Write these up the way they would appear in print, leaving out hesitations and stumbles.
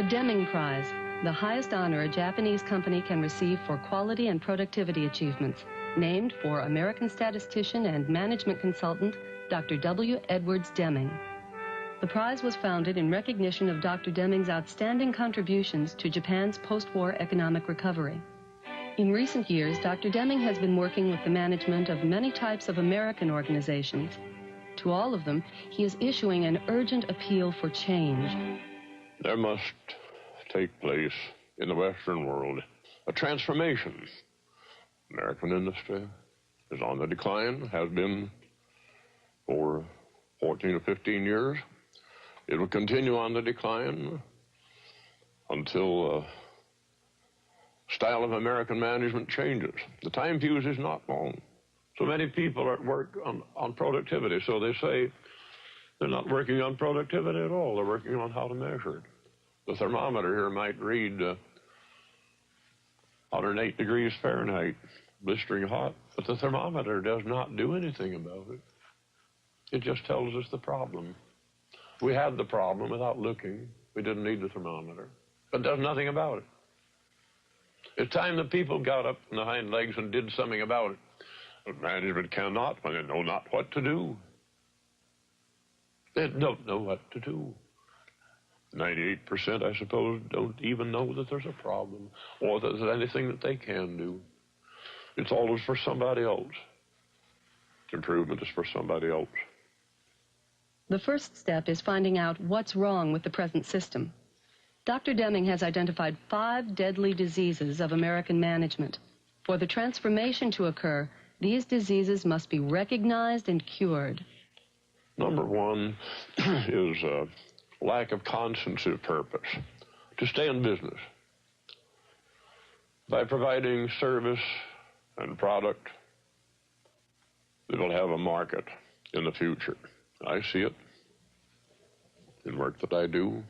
The Deming Prize, the highest honor a Japanese company can receive for quality and productivity achievements, named for American statistician and management consultant Dr. W. Edwards Deming. The prize was founded in recognition of Dr. Deming's outstanding contributions to Japan's post-war economic recovery. In recent years, Dr. Deming has been working with the management of many types of American organizations. To all of them, he is issuing an urgent appeal for change. There must take place in the Western world a transformation. American industry is on the decline, has been for 14 or 15 years. It will continue on the decline until style of American management changes. The time fuse is not long. So many people are at work on productivity, so they say they're not working on productivity at all. They're working on how to measure it. The thermometer here might read 108 degrees Fahrenheit, blistering hot, but the thermometer does not do anything about it. It just tells us the problem. We had the problem without looking. We didn't need the thermometer. But it does nothing about it. It's time the people got up on the hind legs and did something about it. But management cannot when they know not what to do. They don't know what to do. 98%, I suppose, don't even know that there's a problem or that there's anything that they can do. It's always for somebody else. Improvement is for somebody else. The first step is finding out what's wrong with the present system. Dr. Deming has identified 5 deadly diseases of American management. For the transformation to occur, these diseases must be recognized and cured. Number 1 is lack of constancy of purpose, to stay in business. By providing service and product that will have a market in the future. I see it in work that I do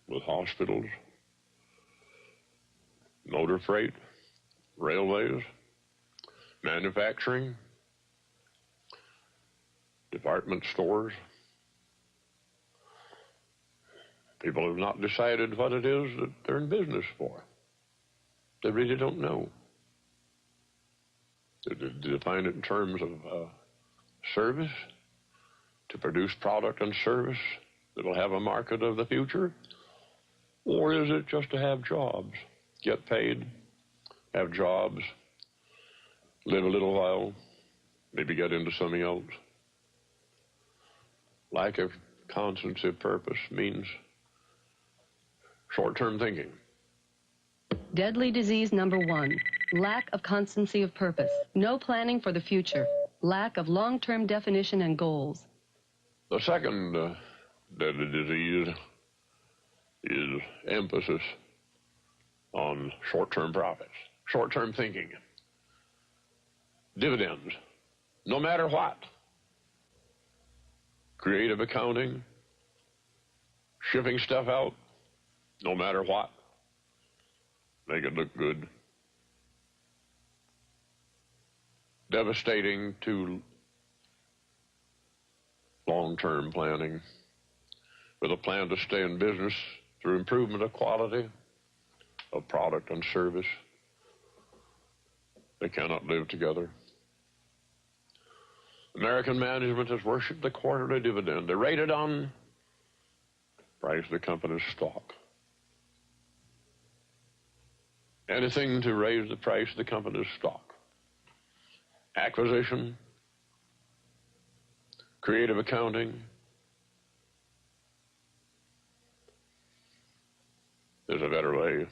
with hospitals, motor freight, railways, manufacturing, department stores. People have not decided what it is that they're in business for. They really don't know. They define it in terms of service, to produce product and service that will have a market of the future, or is it just to have jobs, get paid, have jobs, live a little while, maybe get into something else? Lack of constancy of purpose means short-term thinking. Deadly disease number 1, lack of constancy of purpose, no planning for the future, lack of long-term definition and goals. The second deadly disease is emphasis on short-term profits, short-term thinking, dividends, no matter what. Creative accounting, shipping stuff out, no matter what. Make it look good. Devastating to long-term planning, with a plan to stay in business through improvement of quality of product and service. They cannot live together. American management has worshipped the quarterly dividend. They rate it on price of the company's stock. Anything to raise the price of the company's stock. Acquisition, creative accounting. There's a better way.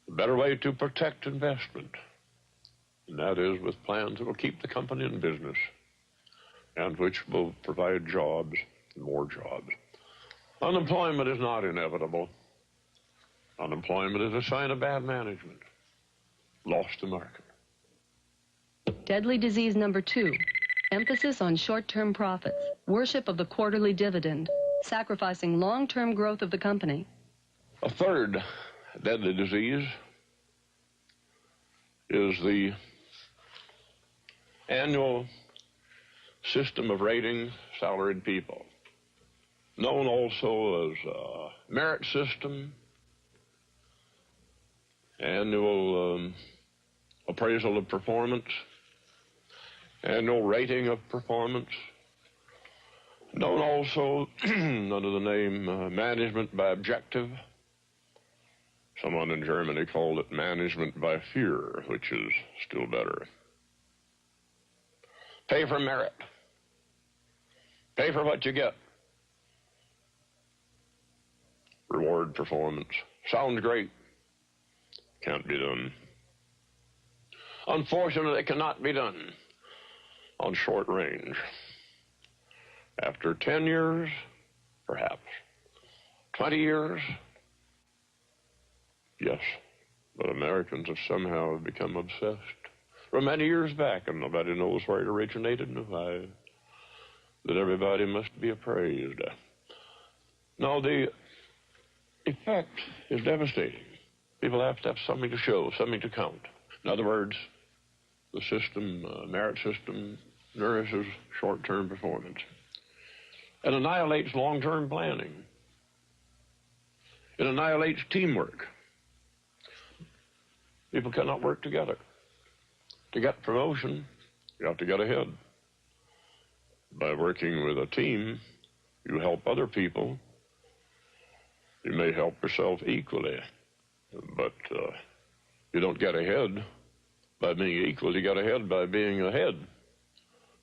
A better way to protect investment, and that is with plans that will keep the company in business and which will provide jobs and more jobs. Unemployment is not inevitable. Unemployment is a sign of bad management. Lost the market. Deadly disease number 2, emphasis on short-term profits, worship of the quarterly dividend, sacrificing long-term growth of the company. A third deadly disease is the annual system of rating salaried people. known also as merit system, annual appraisal of performance, annual rating of performance, known also under the name management by objective. Someone in Germany called it management by fear, which is still better. Pay for merit. Pay for what you get. Reward performance. Sounds great. Can't be done. Unfortunately, it cannot be done on short range. After 10 years, perhaps. 20 years, yes. But Americans have somehow become obsessed. From many years back, and nobody knows where it originated and why, that everybody must be appraised. Now, the effect is devastating. People have to have something to show, something to count. In other words, the system, merit system, nourishes short-term performance. It annihilates long-term planning. It annihilates teamwork. People cannot work together. To get promotion, you have to get ahead. By working with a team, you help other people. You may help yourself equally, but you don't get ahead by being equal. You get ahead by being ahead.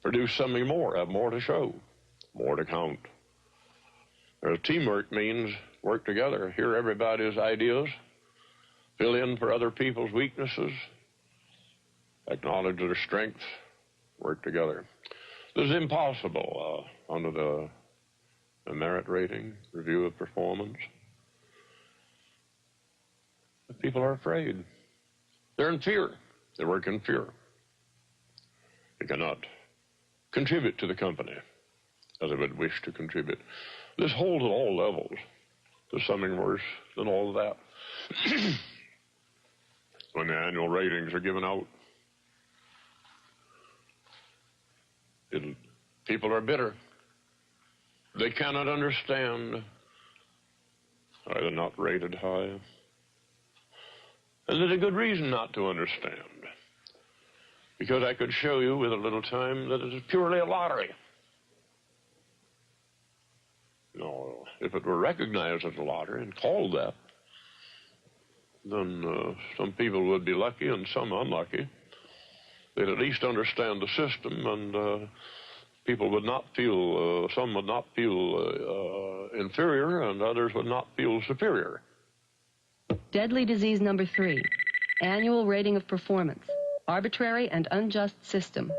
Produce something more, have more to show, more to count. Whereas teamwork means work together, hear everybody's ideas, fill in for other people's weaknesses, acknowledge their strengths, work together. This is impossible under the merit rating, review of performance. But people are afraid. They're in fear. They work in fear. They cannot contribute to the company as they would wish to contribute. This holds at all levels. There's something worse than all of that. When the annual ratings are given out, people are bitter. They cannot understand why they're not rated high. And there's a good reason not to understand. Because I could show you with a little time that it is purely a lottery. No, if it were recognized as a lottery and called that, then some people would be lucky and some unlucky. They'd at least understand the system, and people would not feel, some would not feel inferior, and others would not feel superior. Deadly disease number 3, annual rating of performance, arbitrary and unjust system,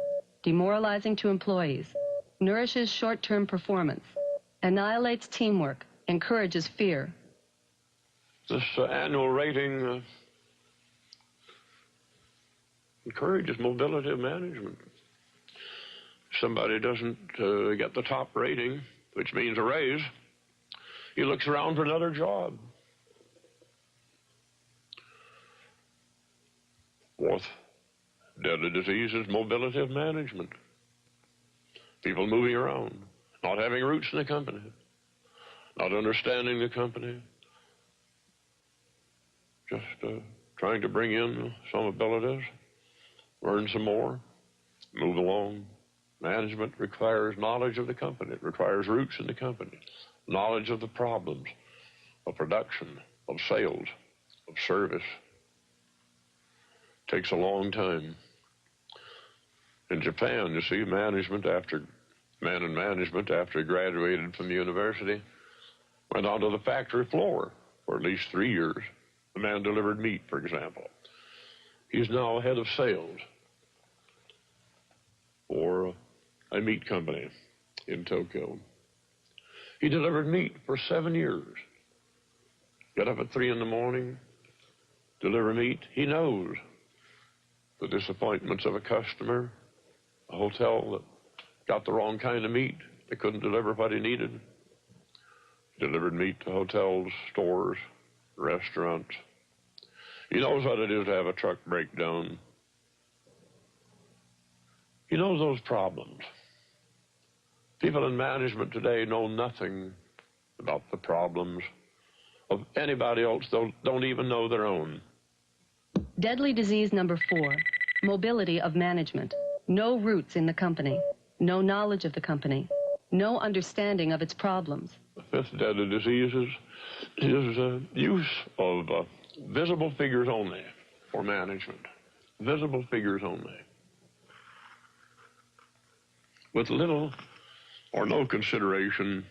demoralizing to employees, nourishes short-term performance, annihilates teamwork, encourages fear. This annual rating encourages mobility of management. If somebody doesn't get the top rating, which means a raise, he looks around for another job. Fourth deadly disease is mobility of management. People moving around, not having roots in the company, not understanding the company, just trying to bring in some abilities, learn some more, move along. Management requires knowledge of the company. It requires roots in the company, knowledge of the problems, of production, of sales, of service. It takes a long time. In Japan, you see, man in management, after he graduated from the university, went onto the factory floor for at least 3 years. The man delivered meat, for example. He's now head of sales for a meat company in Tokyo. He delivered meat for 7 years. Get up at 3 in the morning, deliver meat. He knows the disappointments of a customer, a hotel that got the wrong kind of meat. They couldn't deliver what he needed. He delivered meat to hotels, stores, restaurants. He knows what it is to have a truck break down. He knows those problems. People in management today know nothing about the problems of anybody else that don't even know their own. Deadly disease number 4, mobility of management. No roots in the company, no knowledge of the company, no understanding of its problems. The fifth deadly disease is use of visible figures only for management. Visible figures only. With little or no consideration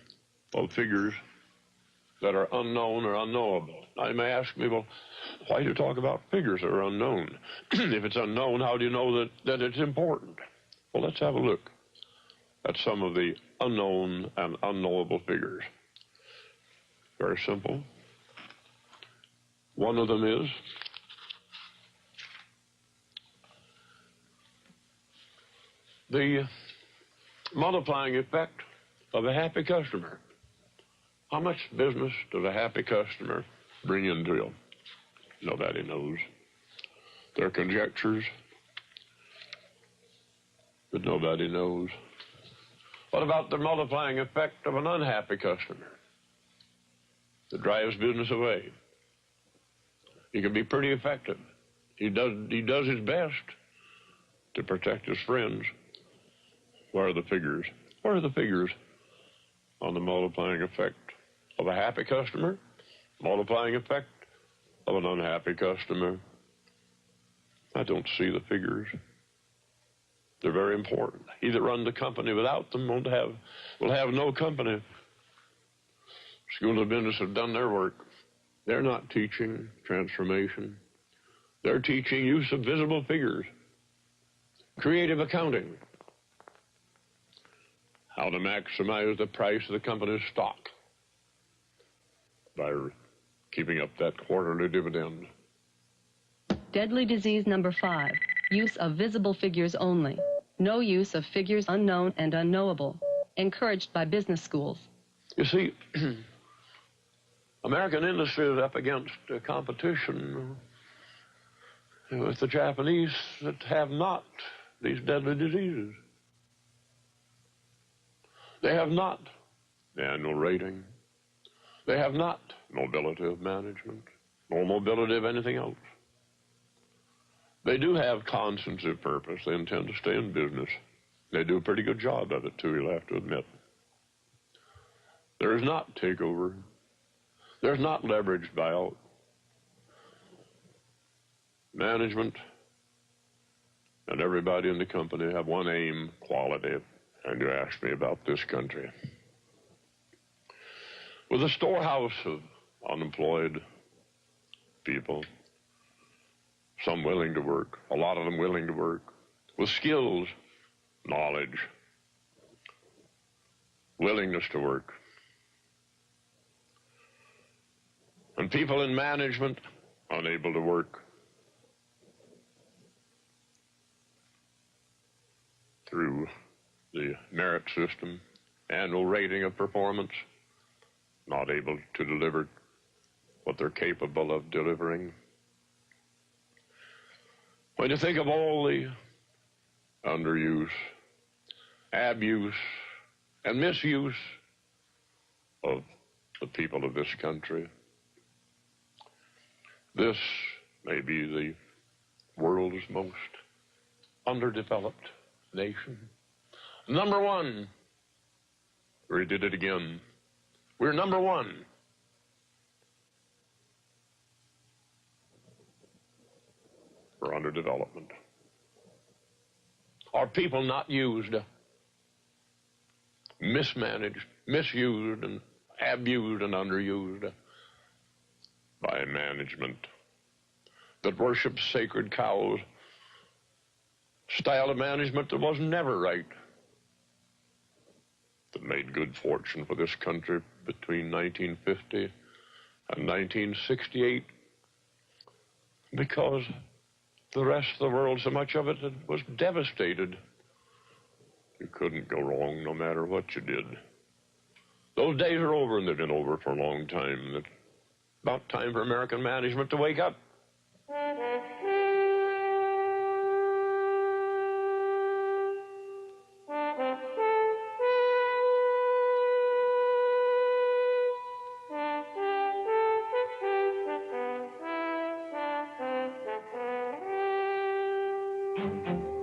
of figures that are unknown or unknowable. Now, you may ask me, well, why do you talk about figures that are unknown? If it's unknown, how do you know that it's important? Well, let's have a look at some of the unknown and unknowable figures. Very simple. One of them is the multiplying effect of a happy customer. How much business does a happy customer bring into you? Nobody knows. There are conjectures, but nobody knows. What about the multiplying effect of an unhappy customer that drives business away? He can be pretty effective. He does his best to protect his friends. Where are the figures? Where are the figures on the multiplying effect of a happy customer, multiplying effect of an unhappy customer? I don't see the figures. They're very important. He that runs the company without them will have no company. Schools of business have done their work. They're not teaching transformation. They're teaching use of visible figures, creative accounting, how to maximize the price of the company's stock by keeping up that quarterly dividend. Deadly disease number 5, use of visible figures only. No use of figures unknown and unknowable, encouraged by business schools. You see, American industry is up against competition with the Japanese that have not these deadly diseases. They have not the annual rating. They have not mobility of management, nor mobility of anything else. They do have constancy of purpose. They intend to stay in business. They do a pretty good job of it, too, you'll have to admit. There is not takeover. There's not leverage buyout. Management and everybody in the company have one aim, quality. And you ask me about this country. With a storehouse of unemployed people, some willing to work, a lot of them willing to work, with skills, knowledge, willingness to work, and people in management unable to work through the merit system, annual rating of performance, not able to deliver what they're capable of delivering. When you think of all the underuse, abuse, and misuse of the people of this country, this may be the world's most underdeveloped nation. Number 1. We did it again. We're number 1. For underdevelopment. Are people not used, mismanaged, misused, and abused and underused by management that worships sacred cows, style of management that was never right, that made good fortune for this country between 1950 and 1968, because the rest of the world, so much of it was devastated. You couldn't go wrong no matter what you did. Those days are over, and they've been over for a long time. It's about time for American management to wake up. you.